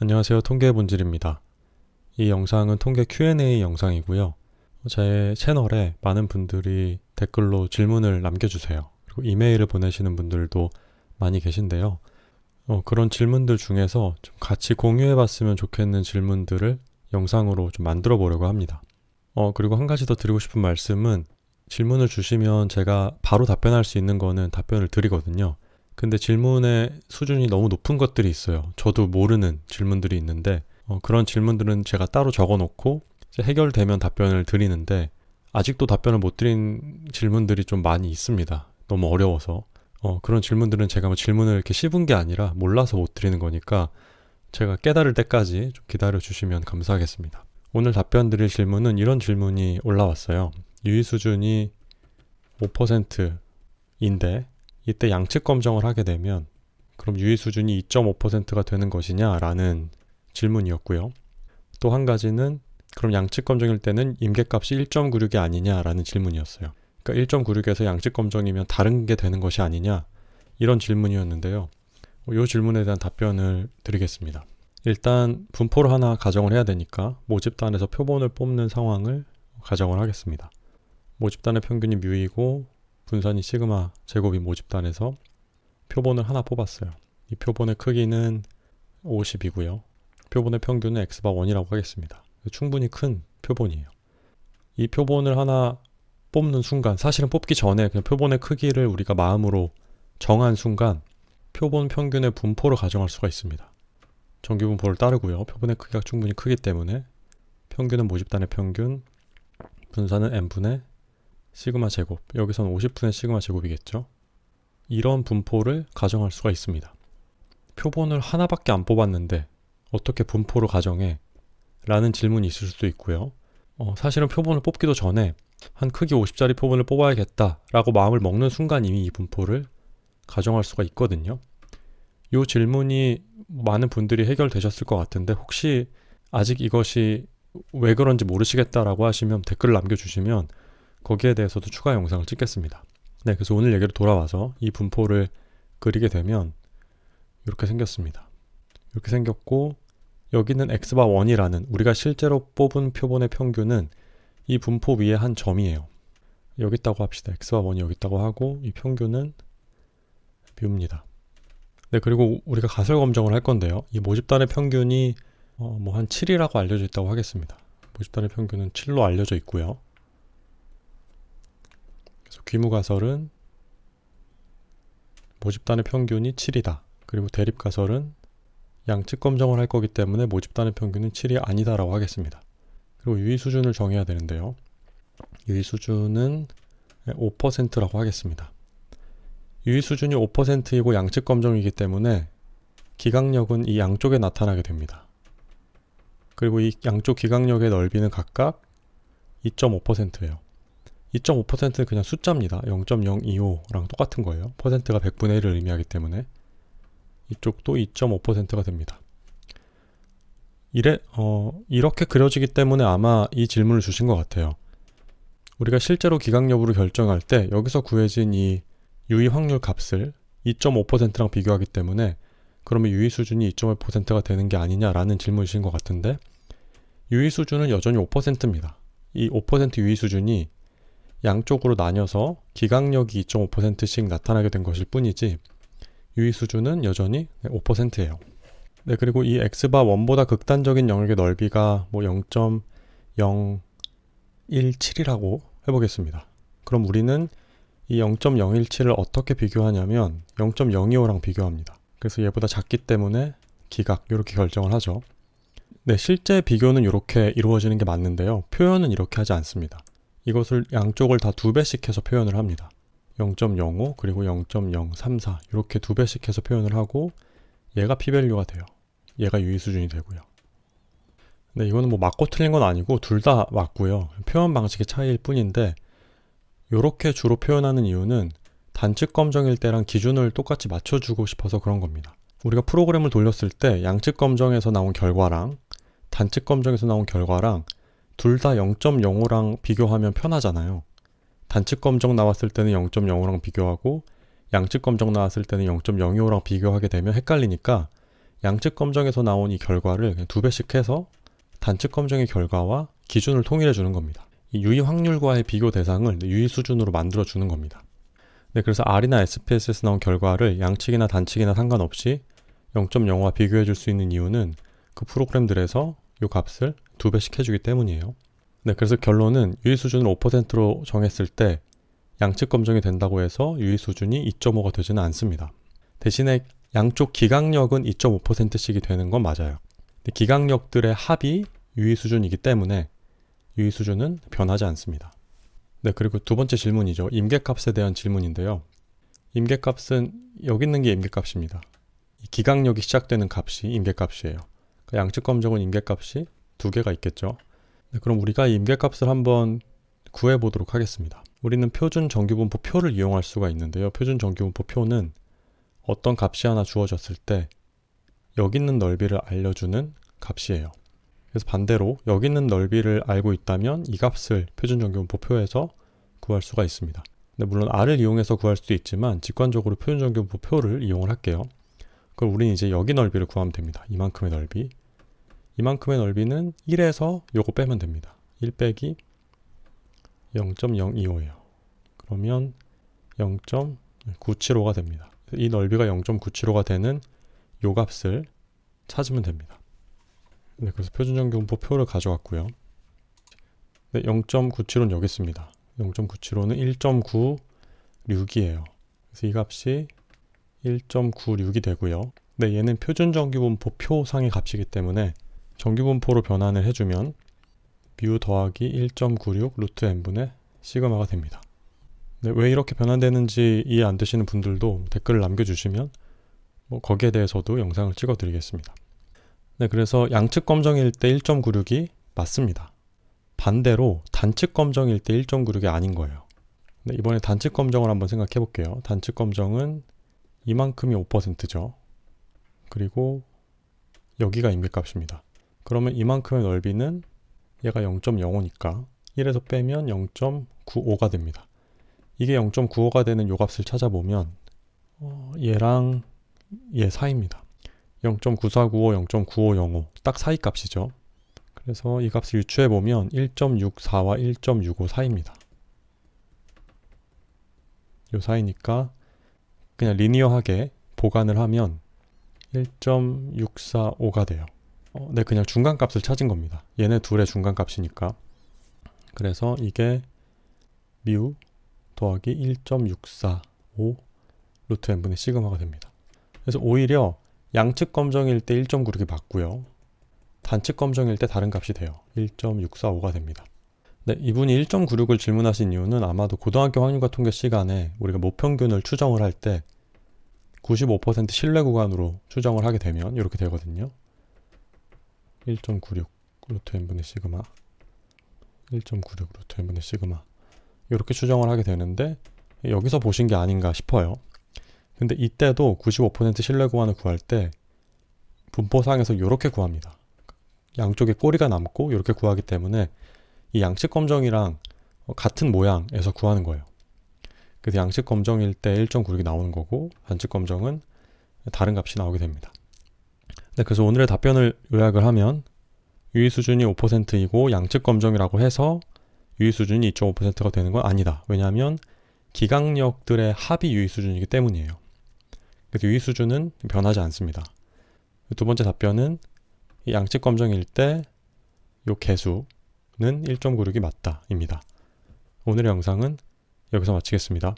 안녕하세요. 통계의 본질입니다. 이 영상은 통계 Q&A 영상이고요. 제 채널에 많은 분들이 댓글로 질문을 남겨주세요. 그리고 이메일을 보내시는 분들도 많이 계신데요. 그런 질문들 중에서 좀 같이 공유해봤으면 좋겠는 질문들을 영상으로 좀 만들어 보려고 합니다. 그리고 한 가지 더 드리고 싶은 말씀은 질문을 주시면 제가 바로 답변할 수 있는 거는 답변을 드리거든요. 근데 질문의 수준이 너무 높은 것들이 있어요. 저도 모르는 질문들이 있는데 그런 질문들은 제가 따로 적어놓고 이제 해결되면 답변을 드리는데 아직도 답변을 못 드린 질문들이 좀 많이 있습니다. 너무 어려워서. 그런 질문들은 제가 뭐 질문을 이렇게 씹은 게 아니라 몰라서 못 드리는 거니까 제가 깨달을 때까지 좀 기다려 주시면 감사하겠습니다. 오늘 답변 드릴 질문은 이런 질문이 올라왔어요. 유의 수준이 5%인데 이때 양측 검정을 하게 되면 그럼 유의 수준이 2.5%가 되는 것이냐라는 질문이었고요. 또 한 가지는 그럼 양측 검정일 때는 임계값이 1.96이 아니냐라는 질문이었어요. 그러니까 1.96에서 양측 검정이면 다른 게 되는 것이 아니냐 이런 질문이었는데요. 이 질문에 대한 답변을 드리겠습니다. 일단 분포를 하나 가정을 해야 되니까 모집단에서 표본을 뽑는 상황을 가정을 하겠습니다. 모집단의 평균이 뮤이고 분산이 시그마 제곱인 모집단에서 표본을 하나 뽑았어요. 이 표본의 크기는 50이고요. 표본의 평균은 x바 1이라고 하겠습니다. 충분히 큰 표본이에요. 이 표본을 하나 뽑는 순간, 사실은 뽑기 전에 그냥 표본의 크기를 우리가 마음으로 정한 순간 표본 평균의 분포를 가정할 수가 있습니다. 정규 분포를 따르고요. 표본의 크기가 충분히 크기 때문에 평균은 모집단의 평균, 분산은 n분의 시그마 제곱, 여기서는 50분의 시그마 제곱이겠죠. 이런 분포를 가정할 수가 있습니다. 표본을 하나밖에 안 뽑았는데 어떻게 분포를 가정해? 라는 질문이 있을 수도 있고요. 사실은 표본을 뽑기도 전에 한 크기 50짜리 표본을 뽑아야겠다 라고 마음을 먹는 순간 이미 이 분포를 가정할 수가 있거든요. 이 질문이 많은 분들이 해결되셨을 것 같은데 혹시 아직 이것이 왜 그런지 모르시겠다라고 하시면 댓글을 남겨주시면 거기에 대해서도 추가 영상을 찍겠습니다. 네, 그래서 오늘 얘기로 돌아와서 이 분포를 그리게 되면 이렇게 생겼습니다. 이렇게 생겼고 여기는 x바 1이라는 우리가 실제로 뽑은 표본의 평균은 이 분포 위에 한 점이에요. 여기 있다고 합시다. x바 1이 여기 있다고 하고 이 평균은 뮤입니다. 네, 그리고 우리가 가설 검정을 할 건데요. 이 모집단의 평균이 뭐 한 7이라고 알려져 있다고 하겠습니다. 모집단의 평균은 7로 알려져 있고요. 그래서 귀무가설은 모집단의 평균이 7이다. 그리고 대립가설은 양측 검정을 할 거기 때문에 모집단의 평균은 7이 아니다라고 하겠습니다. 그리고 유의 수준을 정해야 되는데요. 유의 수준은 5%라고 하겠습니다. 유의 수준이 5%이고 양측 검정이기 때문에 기각력은 이 양쪽에 나타나게 됩니다. 그리고 이 양쪽 기각력의 넓이는 각각 2.5%예요. 2.5%는 그냥 숫자입니다. 0.025랑 똑같은 거예요. 퍼센트가 100분의 1을 의미하기 때문에 이쪽도 2.5%가 됩니다. 이렇게 그려지기 때문에 아마 이 질문을 주신 것 같아요. 우리가 실제로 기각 여부를 결정할 때 여기서 구해진 이 유의 확률 값을 2.5%랑 비교하기 때문에 그러면 유의 수준이 2.5%가 되는 게 아니냐라는 질문이신 것 같은데 유의 수준은 여전히 5%입니다. 이 5% 유의 수준이 양쪽으로 나뉘어서 기각력이 2.5%씩 나타나게 된 것일 뿐이지 유의 수준은 여전히 5%예요. 네, 그리고 이 x바 1보다 극단적인 영역의 넓이가 뭐 0.017이라고 해보겠습니다. 그럼 우리는 이 0.017을 어떻게 비교하냐면 0.025랑 비교합니다. 그래서 얘보다 작기 때문에 기각 이렇게 결정을 하죠. 네, 실제 비교는 이렇게 이루어지는 게 맞는데요. 표현은 이렇게 하지 않습니다. 이것을 양쪽을 다 2배씩 해서 표현을 합니다. 0.05 그리고 0.034 이렇게 2배씩 해서 표현을 하고 얘가 p-밸류가 돼요. 얘가 유의 수준이 되고요. 네, 이거는 뭐 맞고 틀린 건 아니고 둘 다 맞고요. 표현 방식의 차이일 뿐인데 이렇게 주로 표현하는 이유는 단측 검정일 때랑 기준을 똑같이 맞춰주고 싶어서 그런 겁니다. 우리가 프로그램을 돌렸을 때 양측 검정에서 나온 결과랑 단측 검정에서 나온 결과랑 둘 다 0.05랑 비교하면 편하잖아요. 단측 검정 나왔을 때는 0.05랑 비교하고 양측 검정 나왔을 때는 0.025랑 비교하게 되면 헷갈리니까 양측 검정에서 나온 이 결과를 그냥 2배씩 해서 단측 검정의 결과와 기준을 통일해 주는 겁니다. 이 유의 확률과의 비교 대상을 유의 수준으로 만들어 주는 겁니다. 네, 그래서 R이나 SPSS에서 나온 결과를 양측이나 단측이나 상관없이 0.05와 비교해 줄 수 있는 이유는 그 프로그램들에서 이 값을 2배씩 해주기 때문이에요. 네, 그래서 결론은 유의 수준을 5%로 정했을 때 양측 검정이 된다고 해서 유의 수준이 2.5가 되지는 않습니다. 대신에 양쪽 기각력은 2.5%씩이 되는 건 맞아요. 근데 기각력들의 합이 유의 수준이기 때문에 유의 수준은 변하지 않습니다. 네, 그리고 두 번째 질문이죠. 임계값에 대한 질문인데요. 임계값은 여기 있는 게 임계값입니다. 이 기각력이 시작되는 값이 임계값이에요. 그러니까 양측 검정은 임계값이 2개가 있겠죠. 네, 그럼 우리가 이 임계값을 한번 구해보도록 하겠습니다. 우리는 표준 정규분포 표를 이용할 수가 있는데요. 표준 정규분포 표는 어떤 값이 하나 주어졌을 때 여기 있는 넓이를 알려주는 값이에요. 그래서 반대로 여기 있는 넓이를 알고 있다면 이 값을 표준 정규분포 표에서 구할 수가 있습니다. 근데 물론 R을 이용해서 구할 수도 있지만 직관적으로 표준 정규분포 표를 이용을 할게요. 그럼 우리는 이제 여기 넓이를 구하면 됩니다. 이만큼의 넓이. 이만큼의 넓이는 1에서 요거 빼면 됩니다. 1 빼기 0.025예요. 그러면 0.975가 됩니다. 이 넓이가 0.975가 되는 요 값을 찾으면 됩니다. 네, 그래서 표준정규분포 표를 가져왔고요. 네, 0.975는 여기 있습니다. 0.975는 1.96이에요. 그래서 이 값이 1.96이 되고요. 네, 얘는 표준정규분포 표상의 값이기 때문에 정규분포로 변환을 해주면 뮤 더하기 1.96 루트 n분의 시그마가 됩니다. 네, 왜 이렇게 변환되는지 이해 안 되시는 분들도 댓글을 남겨주시면 거기에 대해서도 영상을 찍어 드리겠습니다. 네, 그래서 양측 검정일 때 1.96이 맞습니다. 반대로 단측 검정일 때 1.96이 아닌 거예요. 네, 이번에 단측 검정을 한번 생각해 볼게요. 단측 검정은 이만큼이 5%죠. 그리고 여기가 임계값입니다. 그러면 이만큼의 넓이는 얘가 0.05니까 1에서 빼면 0.95가 됩니다. 이게 0.95가 되는 요 값을 찾아보면 얘랑 얘 사이입니다. 0.9495, 0.9505 딱 사이 값이죠. 그래서 이 값을 유추해보면 1.64와 1.65 사이입니다. 요 사이니까 그냥 리니어하게 보관을 하면 1.645가 돼요. 네, 그냥 중간값을 찾은 겁니다. 얘네 둘의 중간값이니까. 그래서 이게 뮤 더하기 1.645 루트 n분의 시그마가 됩니다. 그래서 오히려 양측 검정일 때 1.96이 맞고요. 단측 검정일 때 다른 값이 돼요. 1.645가 됩니다. 네, 이분이 1.96을 질문하신 이유는 아마도 고등학교 확률과 통계 시간에 우리가 모평균을 추정을 할 때 95% 신뢰 구간으로 추정을 하게 되면 이렇게 되거든요. 1.96 루트 n분의 시그마 1.96 루트 n분의 시그마 이렇게 추정을 하게 되는데 여기서 보신 게 아닌가 싶어요. 근데 이때도 95% 신뢰 구간을 구할 때 분포상에서 이렇게 구합니다. 양쪽에 꼬리가 남고 이렇게 구하기 때문에 이 양측 검정이랑 같은 모양에서 구하는 거예요. 그래서 양측 검정일 때 1.96이 나오는 거고 단측 검정은 다른 값이 나오게 됩니다. 네, 그래서 오늘의 답변을 요약을 하면 유의 수준이 5%이고 양측 검정이라고 해서 유의 수준이 2.5%가 되는 건 아니다. 왜냐하면 기각력들의 합이 유의 수준이기 때문이에요. 그래서 유의 수준은 변하지 않습니다. 두 번째 답변은 양측 검정일 때 요 개수는 1.96이 맞다입니다. 오늘의 영상은 여기서 마치겠습니다.